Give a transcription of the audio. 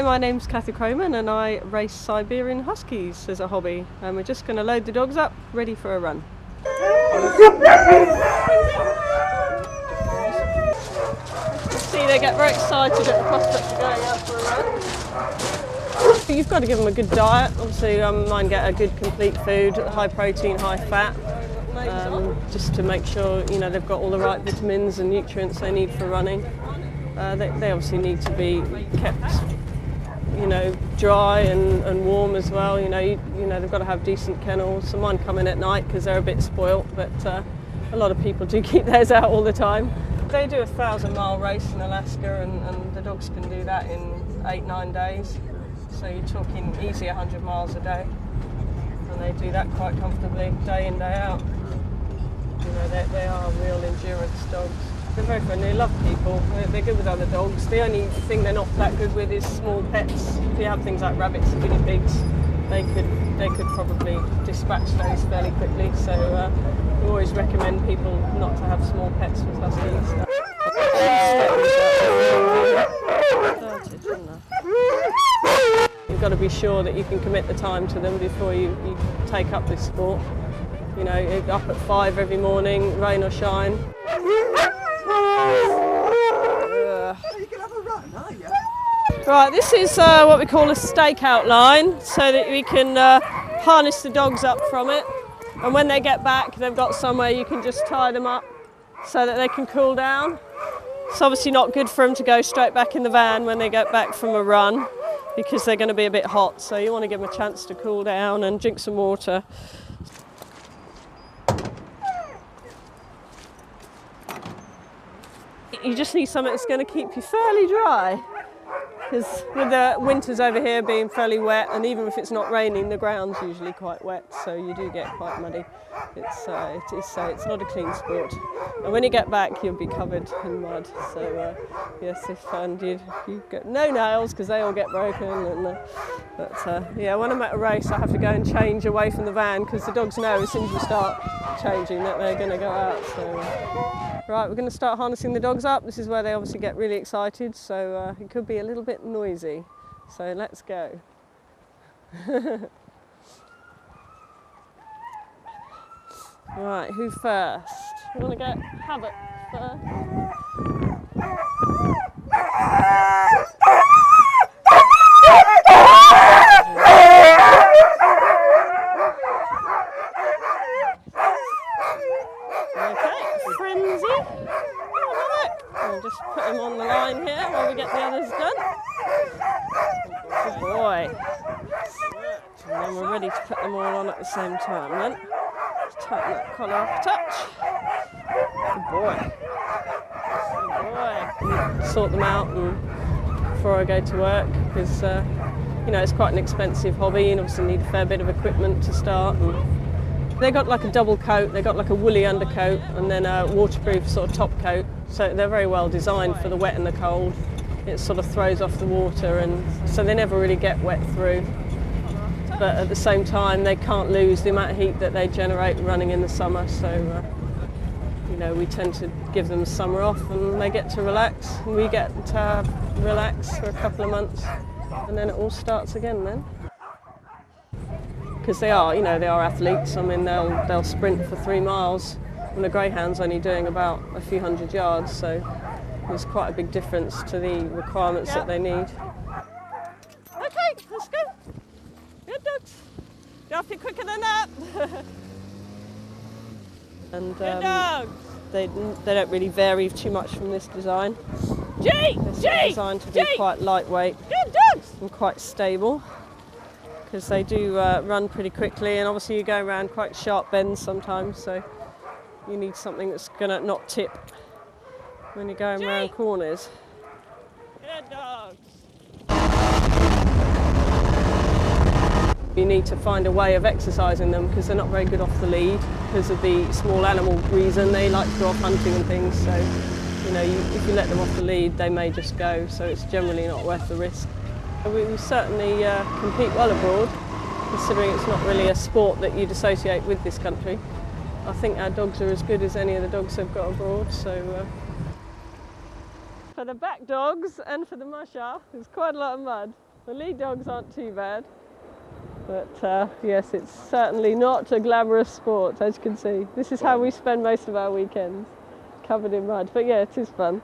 Hi, my name's Kathy Croman and I race Siberian Huskies as a hobby, and we're just going to load the dogs up, ready for a run. See, they get very excited at the prospect of going out for a run. You've got to give them a good diet. Obviously, mine get a good complete food, high protein, high fat, just to make sure they've got all the right vitamins and nutrients they need for running. They obviously need to be kept, dry and warm as well. They've got to have decent kennels. So mine come in at night because they're a bit spoilt, but a lot of people do keep theirs out all the time. They do a 1,000-mile race in Alaska, and the dogs can do that in 8-9 days. So you're talking easy 100 miles a day, and they do that quite comfortably, day in, day out. They are real endurance dogs. They're very friendly, they love people, they're good with other dogs. The only thing they're not that good with is small pets. If you have things like rabbits and guinea pigs, they could probably dispatch those fairly quickly. So we always recommend people not to have small pets with huskies. You've got to be sure that you can commit the time to them before you take up this sport. Up at 5 every morning, rain or shine. You can have a run, aren't you? Right, this is what we call a stakeout line, so that we can harness the dogs up from it, and when they get back they've got somewhere you can just tie them up so that they can cool down. It's obviously not good for them to go straight back in the van when they get back from a run, because they're going to be a bit hot, so you want to give them a chance to cool down and drink some water. You just need something that's going to keep you fairly dry, because with the winters over here being fairly wet, and even if it's not raining, the ground's usually quite wet, so you do get quite muddy. It's not a clean sport, and when you get back you'll be covered in mud. So yes, you get no nails because they all get broken. When I'm at a race I have to go and change away from the van, because the dogs know as soon as you start changing that they're going to go out. So. Right, we're going to start harnessing the dogs up. This is where they obviously get really excited, so it could be a little bit noisy. So let's go. Right, who first? You want to get Habit first? Just put him on the line here while we get the others done. Good boy. And then we're ready to put them all on at the same time then. Just tighten that collar off a touch. Good boy. Good boy. Sort them out before I go to work, because it's quite an expensive hobby and obviously need a fair bit of equipment to start. They got like a double coat, they got like a woolly undercoat and then a waterproof sort of top coat. So they're very well designed for the wet and the cold. It sort of throws off the water, and so they never really get wet through. But at the same time, they can't lose the amount of heat that they generate running in the summer. So, we tend to give them summer off and they get to relax. And we get to relax for a couple of months, and then it all starts again then. Because they are athletes. I mean, they'll sprint for 3 miles, and the greyhound's only doing about a few hundred yards, so there's quite a big difference to the requirements that they need. Okay, let's go. Good dogs. Get off you quicker than that. And good dogs. They don't really vary too much from this design. They're designed to be quite lightweight. Good dogs. And quite stable, because they do run pretty quickly, and obviously you go around quite sharp bends sometimes, so you need something that's going to not tip when you're going around corners. Good dogs. You need to find a way of exercising them, because they're not very good off the lead because of the small animal reason. They like to go off hunting and things, so if you let them off the lead they may just go, so it's generally not worth the risk. We certainly compete well abroad, considering it's not really a sport that you'd associate with this country. I think our dogs are as good as any of the dogs they've got abroad. So for the back dogs and for the musher, there's quite a lot of mud. The lead dogs aren't too bad, but yes, it's certainly not a glamorous sport, as you can see. This is how we spend most of our weekends, covered in mud. But yeah, it is fun.